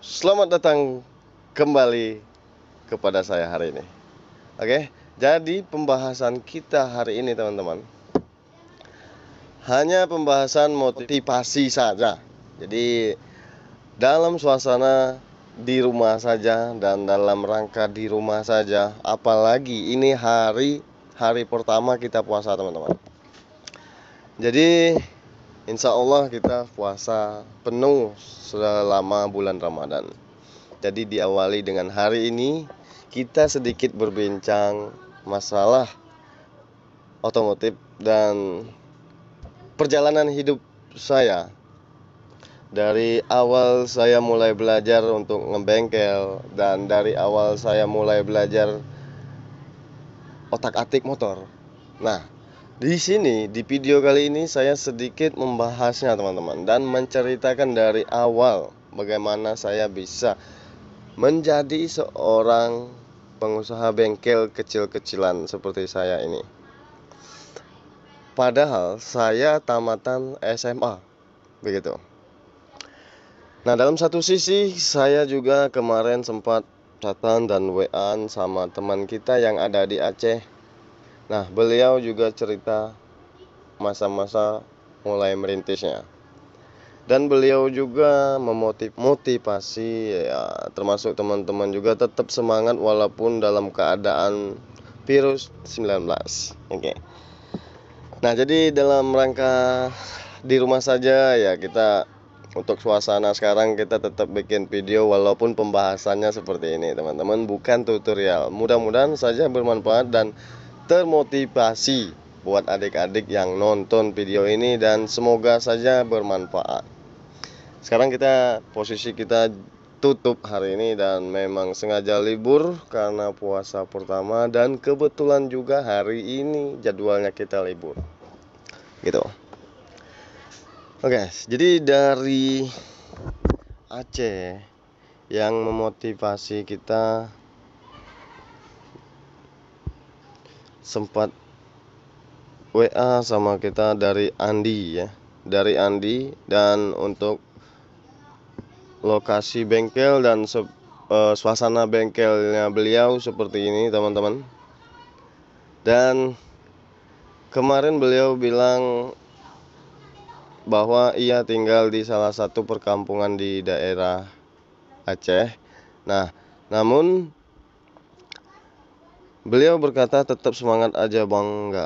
Selamat datang kembali kepada saya hari ini. Oke, jadi pembahasan kita hari ini teman-teman hanya pembahasan motivasi saja. Jadi dalam suasana di rumah saja dan dalam rangka di rumah saja. Apalagi ini hari pertama kita puasa teman-teman. Jadi insya Allah kita puasa penuh selama bulan Ramadan. Jadi diawali dengan hari ini kita sedikit berbincang masalah otomotif dan perjalanan hidup saya. Dari awal saya mulai belajar untuk ngebengkel dan dari awal saya mulai belajar otak-atik motor. Nah, di sini di video kali ini saya sedikit membahasnya teman-teman dan menceritakan dari awal bagaimana saya bisa menjadi seorang pengusaha bengkel kecil-kecilan seperti saya ini. Padahal saya tamatan SMA, begitu. Nah, dalam satu sisi saya juga kemarin sempat chatan dan WA-an sama teman kita yang ada di Aceh. Nah, beliau juga cerita masa-masa mulai merintisnya. Dan beliau juga memotivasi ya, termasuk teman-teman juga tetap semangat walaupun dalam keadaan virus 19. Oke. Nah, jadi dalam rangka di rumah saja ya kita untuk suasana sekarang kita tetap bikin video walaupun pembahasannya seperti ini teman-teman, bukan tutorial. Mudah-mudahan saja bermanfaat dan termotivasi buat adik-adik yang nonton video ini dan semoga saja bermanfaat. Sekarang posisi kita tutup hari ini dan memang sengaja libur karena puasa pertama dan kebetulan juga hari ini jadwalnya kita libur. Gitu. Oke, jadi dari Aceh yang memotivasi kita sempat WA sama kita dari Andi ya. Dari Andi dan untuk lokasi bengkel dan suasana bengkelnya beliau seperti ini teman-teman. Dan kemarin beliau bilang bahwa ia tinggal di salah satu perkampungan di daerah Aceh. Nah, namun beliau berkata tetap semangat aja bang,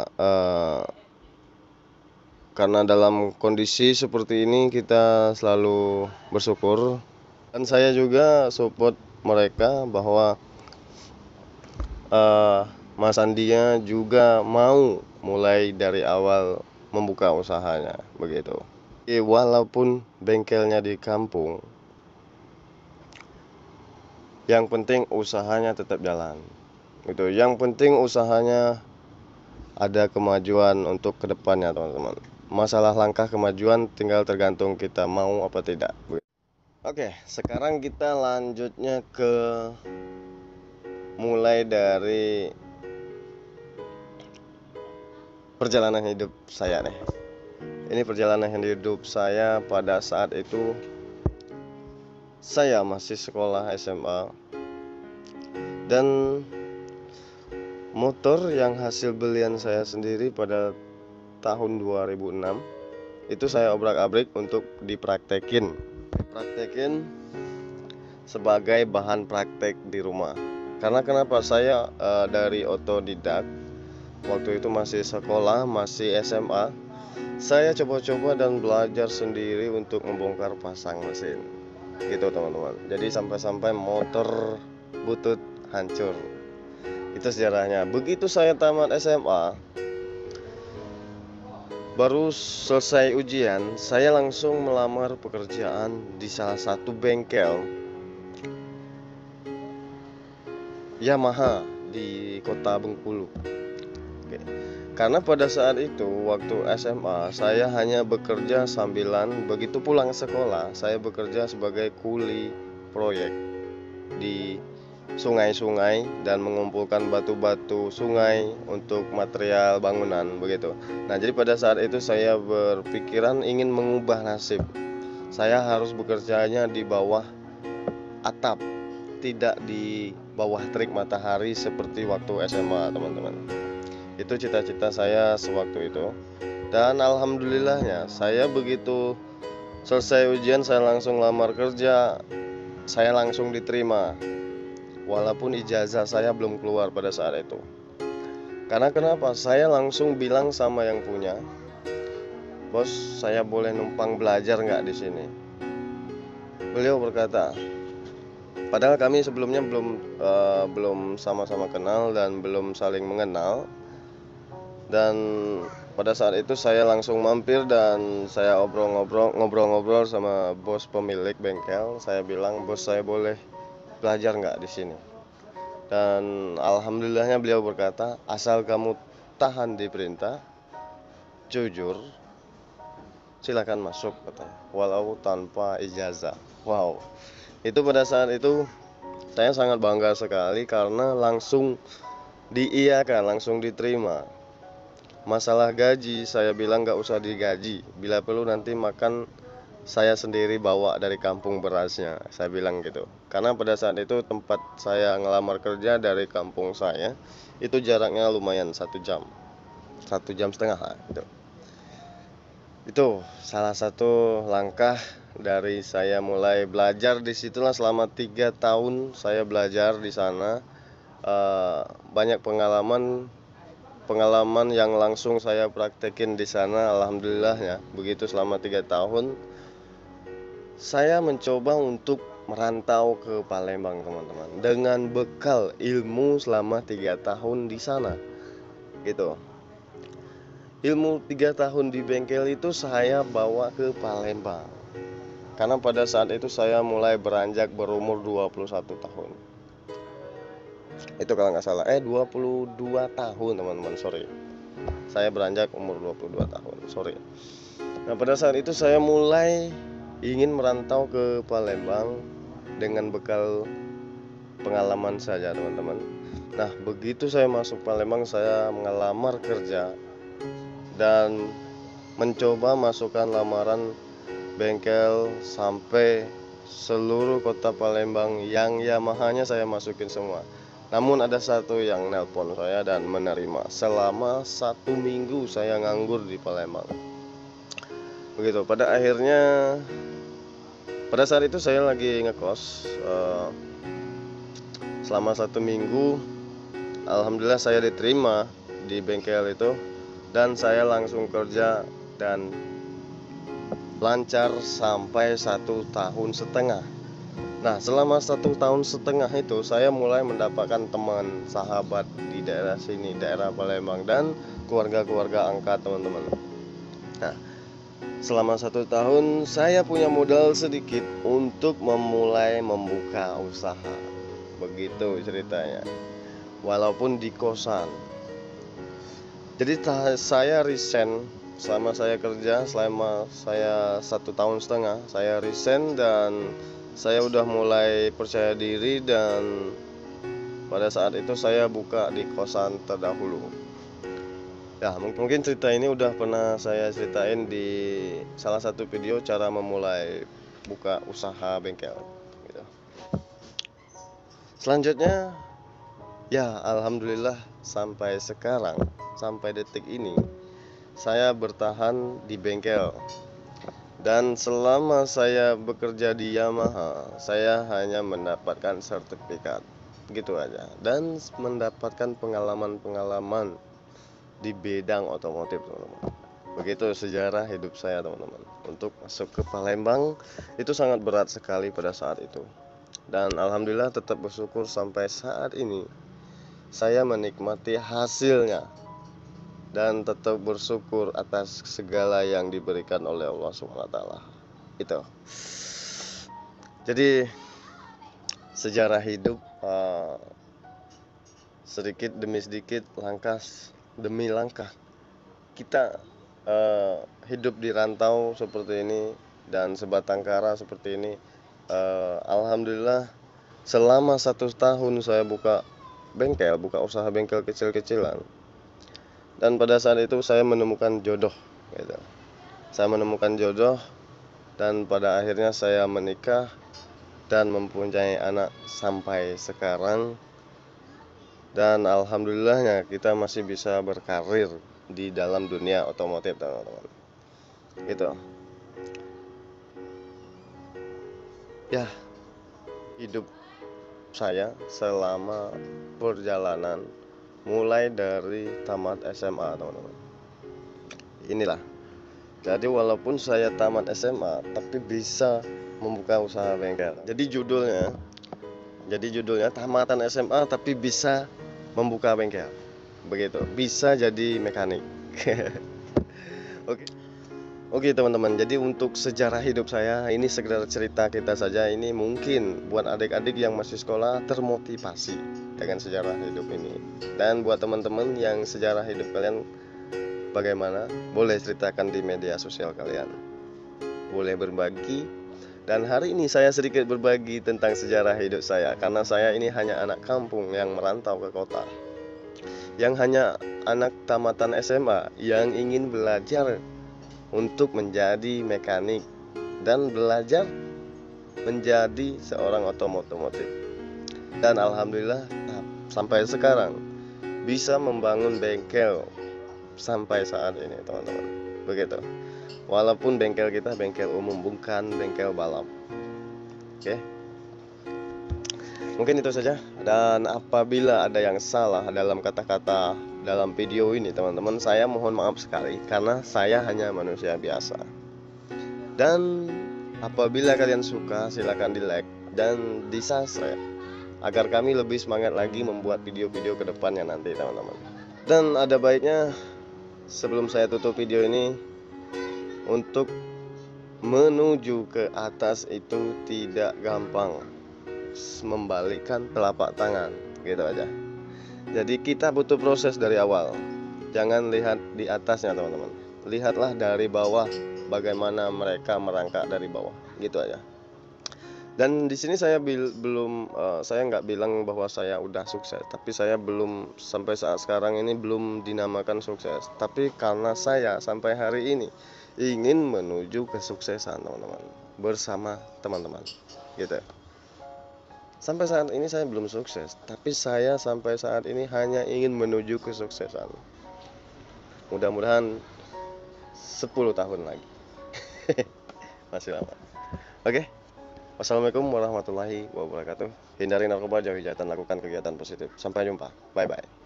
karena dalam kondisi seperti ini kita selalu bersyukur. Dan saya juga support mereka bahwa Mas Andia juga mau mulai dari awal membuka usahanya begitu. Walaupun bengkelnya di kampung, yang penting usahanya tetap jalan. Gitu. Yang penting usahanya ada kemajuan untuk kedepannya teman-teman. Masalah langkah kemajuan tinggal tergantung kita mau apa tidak. Oke, sekarang kita lanjutnya ke mulai dari perjalanan hidup saya nih. Ini perjalanan hidup saya pada saat itu saya masih sekolah SMA. Dan motor yang hasil belian saya sendiri pada tahun 2006 itu saya obrak-abrik untuk dipraktekin sebagai bahan praktek di rumah. Karena kenapa saya dari otodidak, waktu itu masih sekolah, masih SMA, saya coba-coba dan belajar sendiri untuk membongkar pasang mesin. Gitu teman-teman. Jadi sampai-sampai motor butut hancur. Itu sejarahnya. Begitu saya tamat SMA, baru selesai ujian, saya langsung melamar pekerjaan di salah satu bengkel Yamaha di kota Bengkulu. Oke. Karena pada saat itu waktu SMA saya hanya bekerja sambilan, begitu pulang sekolah saya bekerja sebagai kuli proyek di sungai-sungai dan mengumpulkan batu-batu sungai untuk material bangunan begitu. Nah, jadi pada saat itu saya berpikiran ingin mengubah nasib. Saya harus bekerjanya di bawah atap, tidak di bawah terik matahari seperti waktu SMA, teman-teman. Itu cita-cita saya sewaktu itu. Dan alhamdulillahnya, saya begitu selesai ujian saya langsung lamar kerja, saya langsung diterima. Walaupun ijazah saya belum keluar pada saat itu. Karena kenapa? Saya langsung bilang sama yang punya, "Bos, saya boleh numpang belajar nggak di sini?" Beliau berkata, padahal kami sebelumnya belum sama-sama kenal dan belum saling mengenal. Dan pada saat itu saya langsung mampir dan saya ngobrol-ngobrol sama bos pemilik bengkel. Saya bilang, "Bos, saya boleh belajar nggak di sini?" Dan alhamdulillahnya beliau berkata, "Asal kamu tahan di perintah, jujur, silakan masuk," katanya, walau tanpa ijazah. Wow, itu pada saat itu saya sangat bangga sekali karena langsung diiyakan, langsung diterima. Masalah gaji, saya bilang gak usah digaji, bila perlu nanti makan saya sendiri bawa dari kampung berasnya, saya bilang gitu. Karena pada saat itu tempat saya ngelamar kerja dari kampung saya itu jaraknya lumayan 1 jam, 1,5 jam lah gitu. Itu salah satu langkah dari saya mulai belajar. Disitulah selama 3 tahun saya belajar di sana. Banyak pengalaman yang langsung saya praktekin di sana, alhamdulillah ya. Begitu selama 3 tahun saya mencoba untuk merantau ke Palembang, teman-teman, dengan bekal ilmu selama 3 tahun di sana gitu. Ilmu 3 tahun di bengkel itu saya bawa ke Palembang. Karena pada saat itu saya mulai beranjak berumur 21 tahun. Itu kalau nggak salah 22 tahun, teman-teman, sorry. Saya beranjak umur 22 tahun, sorry. Nah, pada saat itu saya mulai ingin merantau ke Palembang dengan bekal pengalaman saja, teman-teman. Nah, begitu saya masuk Palembang, saya mengelamar kerja dan mencoba masukkan lamaran bengkel sampai seluruh kota Palembang yang Yamaha-nya saya masukin semua. Namun ada satu yang nelpon saya dan menerima. Selama 1 minggu saya nganggur di Palembang. Begitu. Pada akhirnya, pada saat itu saya lagi ngekos. Selama 1 minggu, alhamdulillah saya diterima di bengkel itu dan saya langsung kerja dan lancar sampai 1,5 tahun. Nah, selama 1,5 tahun itu saya mulai mendapatkan teman, sahabat di daerah sini, daerah Palembang, dan keluarga-keluarga angkat, teman-teman. Nah, selama 1 tahun saya punya modal sedikit untuk memulai membuka usaha. Begitu ceritanya. Walaupun di kosan. Jadi saya resign selama saya kerja, selama saya 1,5 tahun, saya resign dan saya udah mulai percaya diri. Dan pada saat itu saya buka di kosan terdahulu. Ya, mungkin cerita ini udah pernah saya ceritain di salah satu video cara memulai buka usaha bengkel gitu. Selanjutnya, ya alhamdulillah sampai sekarang, sampai detik ini saya bertahan di bengkel. Dan selama saya bekerja di Yamaha, saya hanya mendapatkan sertifikat gitu aja dan mendapatkan pengalaman-pengalaman di bidang otomotif, teman-teman. Begitu sejarah hidup saya, teman-teman. Untuk masuk ke Palembang itu sangat berat sekali pada saat itu. Dan alhamdulillah tetap bersyukur sampai saat ini saya menikmati hasilnya dan tetap bersyukur atas segala yang diberikan oleh Allah SWT. Itu. Jadi sejarah hidup, sedikit demi sedikit, langkah demi langkah kita hidup di rantau seperti ini dan sebatang kara seperti ini. Alhamdulillah selama 1 tahun saya buka usaha bengkel kecil-kecilan. Dan pada saat itu saya menemukan jodoh gitu. Saya menemukan jodoh dan pada akhirnya saya menikah dan mempunyai anak sampai sekarang. Dan alhamdulillahnya kita masih bisa berkarir di dalam dunia otomotif, teman-teman. Gitu. Ya, hidup saya selama perjalanan mulai dari tamat SMA, teman-teman. Inilah. Jadi walaupun saya tamat SMA tapi bisa membuka usaha bengkel. Jadi judulnya tamatan SMA tapi bisa membuka bengkel. Begitu. Bisa jadi mekanik. Oke. Oke teman-teman, jadi untuk sejarah hidup saya ini sekedar cerita kita saja. Ini mungkin buat adik-adik yang masih sekolah termotivasi dengan sejarah hidup ini. Dan buat teman-teman yang sejarah hidup kalian bagaimana, boleh ceritakan di media sosial kalian. Boleh berbagi. Dan hari ini saya sedikit berbagi tentang sejarah hidup saya, karena saya ini hanya anak kampung yang merantau ke kota, yang hanya anak tamatan SMA yang ingin belajar untuk menjadi mekanik dan belajar menjadi seorang otomotif. Dan alhamdulillah sampai sekarang bisa membangun bengkel sampai saat ini, teman-teman. Begitu. Walaupun bengkel kita bengkel umum, bukan bengkel balap. Oke. Mungkin itu saja. Dan apabila ada yang salah dalam kata-kata dalam video ini, teman-teman, saya mohon maaf sekali karena saya hanya manusia biasa. Dan apabila kalian suka, silakan di-like dan di-subscribe agar kami lebih semangat lagi membuat video-video ke depannya nanti, teman-teman. Dan ada baiknya sebelum saya tutup video ini, untuk menuju ke atas itu tidak gampang, membalikkan telapak tangan, gitu aja. Jadi kita butuh proses dari awal. Jangan lihat di atasnya, teman-teman. Lihatlah dari bawah, bagaimana mereka merangkak dari bawah, gitu aja. Dan di sini saya saya nggak bilang bahwa saya udah sukses, tapi saya belum, sampai saat sekarang ini belum dinamakan sukses. Tapi karena saya sampai hari ini ingin menuju kesuksesan, teman-teman, bersama teman-teman, gitu. Sampai saat ini saya belum sukses, tapi saya sampai saat ini hanya ingin menuju kesuksesan. Mudah-mudahan 10 tahun lagi. Masih lama. Oke. Wassalamualaikum warahmatullahi wabarakatuh. Hindari narkoba, jauhi kejahatan, lakukan kegiatan positif. Sampai jumpa. Bye bye.